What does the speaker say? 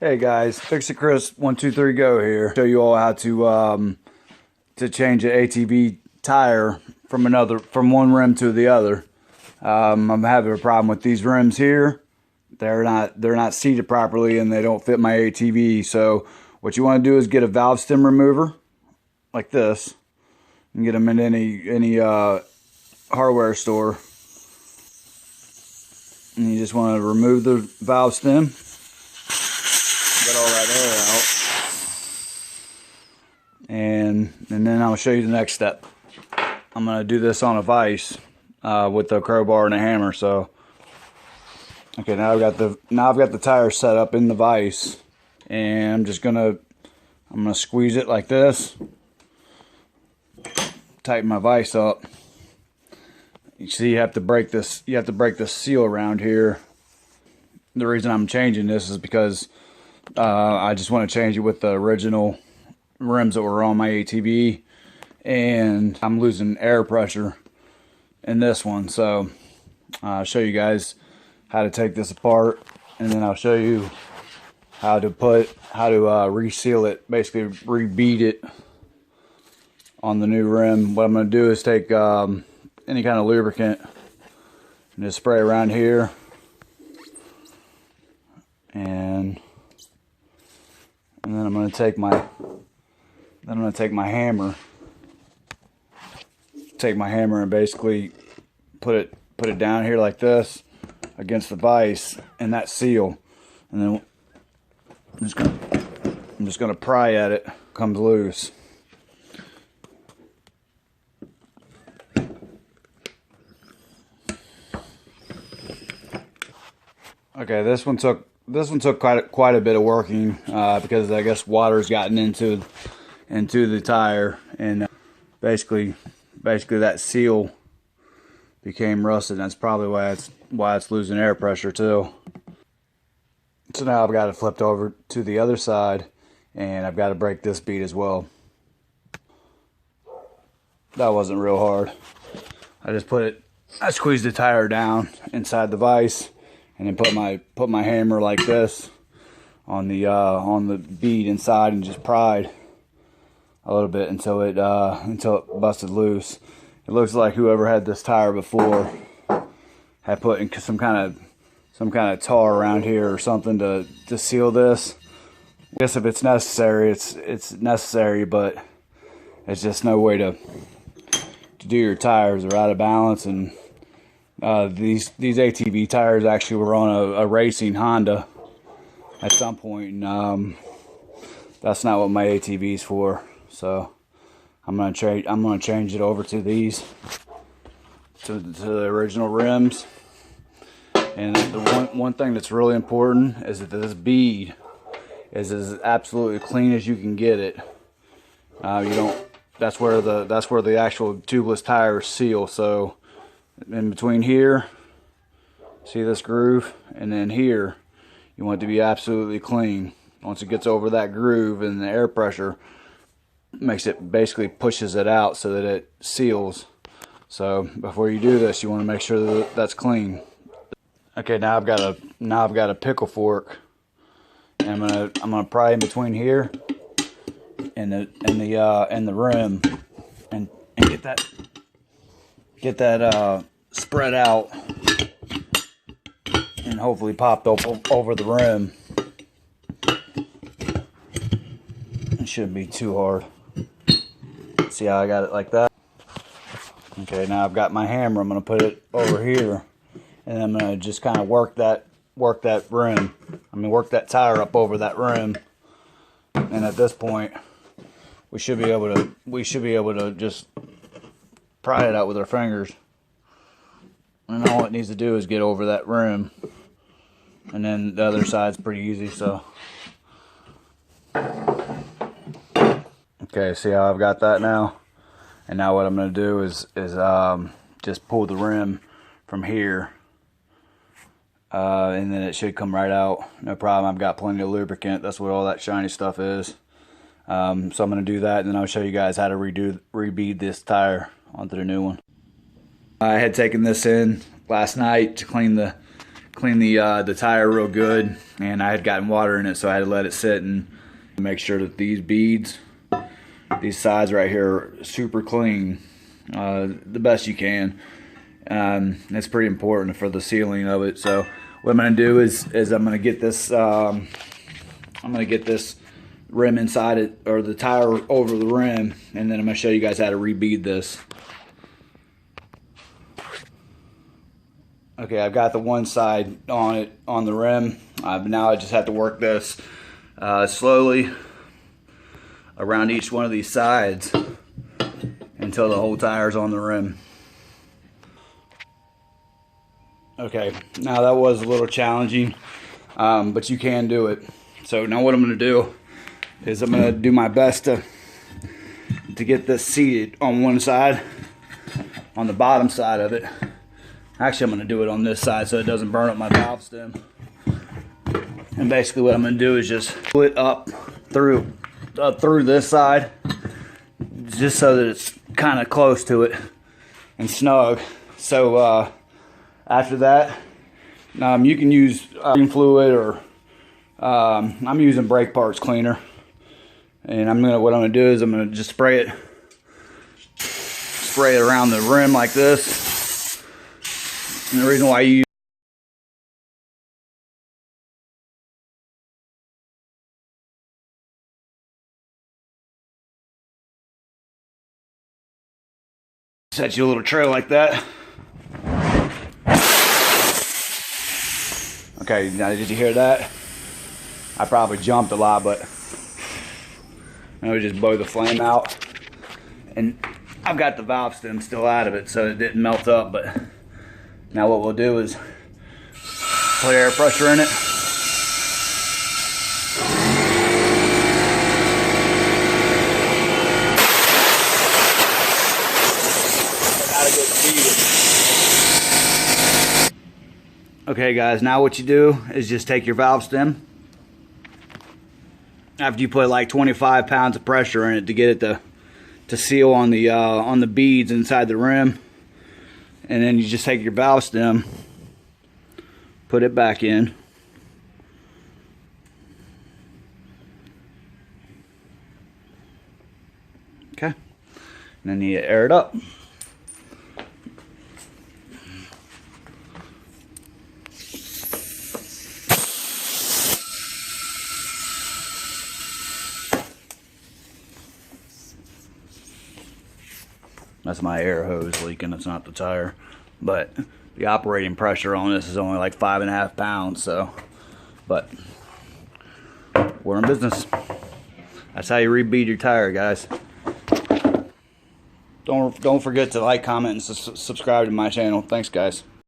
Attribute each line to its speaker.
Speaker 1: Hey guys, Fix It Chris 123 Go here. Show you all how to change an ATV tire from one rim to the other. I'm having a problem with these rims here. They're not seated properly and they don't fit my ATV. So what you want to do is get a valve stem remover like this. You can get them in any hardware store. And you just want to remove the valve stem. Get all that air out, and then I'll show you the next step. I'm gonna do this on a vise with the crowbar and a hammer. So, okay, now I've got the tire set up in the vise, and I'm gonna squeeze it like this. Tighten my vise up. You see, you have to break this. You have to break this seal around here. The reason I'm changing this is because I just want to change it with the original rims that were on my ATV, and I'm losing air pressure in this one. So I'll show you guys how to take this apart, and then I'll show you how to reseal it, basically rebead it on the new rim. What I'm going to do is take any kind of lubricant and just spray around here, and then I'm going to take my hammer. Take my hammer and basically put it down here like this against the vise and that seal, and then I'm just gonna pry at it. Comes loose. Okay, this one took quite a bit of working because I guess water's gotten into the tire, and basically that seal became rusted. And that's probably why it's losing air pressure too. So now I've got it flipped over to the other side, and I've got to break this bead as well. That wasn't real hard. I squeezed the tire down inside the vise, and then put my hammer like this on the bead inside, and just pried a little bit until it busted loose. It looks like whoever had this tire before had put in some kind of tar around here or something to seal this. I guess if it's necessary, it's necessary, but it's just no way to do your tires. They're out of balance, and these ATV tires actually were on a racing Honda at some point, and that's not what my ATV is for. So I'm gonna change it over to these, to the original rims. And the one thing that's really important is that this bead is as absolutely clean as you can get it. That's where the actual tubeless tires seal. So in between here, see this groove, and then here, you want it to be absolutely clean. Once it gets over that groove, and the air pressure basically pushes it out so that it seals. So before you do this, you want to make sure that that's clean. Okay, now I've got a pickle fork, and I'm gonna pry in between here and the rim, and get that spread out, and hopefully popped over the rim. It shouldn't be too hard. See how I got it like that? Okay, now I've got my hammer. I'm gonna put it over here, and I'm gonna just kind of work that rim. Work that tire up over that rim. And at this point, we should be able to just pry it out with our fingers. And all it needs to do is get over that rim, and then the other side's pretty easy. So, okay, see how I've got that now? And now what I'm going to do is just pull the rim from here, and then it should come right out. No problem. I've got plenty of lubricant. That's what all that shiny stuff is. So I'm going to do that, and then I'll show you guys how to rebead this tire onto the new one. I had taken this in last night to clean the the tire real good, and I had gotten water in it, so I had to let it sit and make sure that these beads, these sides right here, are super clean, the best you can. It's pretty important for the sealing of it. So what I'm going to do is I'm going to get this rim inside it, or the tire over the rim, and then I'm going to show you guys how to rebead this. Okay, I've got the one side on the rim. Now I just have to work this slowly around each one of these sides until the whole tire's on the rim. Okay, now that was a little challenging, but you can do it. So now what I'm going to do is I'm going to do my best to get this seated on one side, on the bottom side of it. Actually, I'm going to do it on this side so it doesn't burn up my valve stem. And basically what I'm going to do is just split up through this side, just so that it's kind of close to it and snug. So after that, you can use green fluid, or I'm using brake parts cleaner. And what I'm gonna do is I'm gonna just spray it around the rim like this. And the reason why you use set you a little trail like that. Okay, now did you hear that? I probably jumped a lot, but now we just blow the flame out. And I've got the valve stem still out of it, so it didn't melt up. But now what we'll do is put air pressure in it. Okay guys, now what you do is just take your valve stem, after you put like 25 pounds of pressure in it to get it to seal on the beads inside the rim, and then you just take your valve stem, put it back in, okay, and then you air it up. That's my air hose leaking, it's not the tire. But the operating pressure on this is only like 5.5 pounds, so, but we're in business. That's how you rebead your tire, guys. Don't forget to like, comment, and subscribe to my channel. Thanks, guys.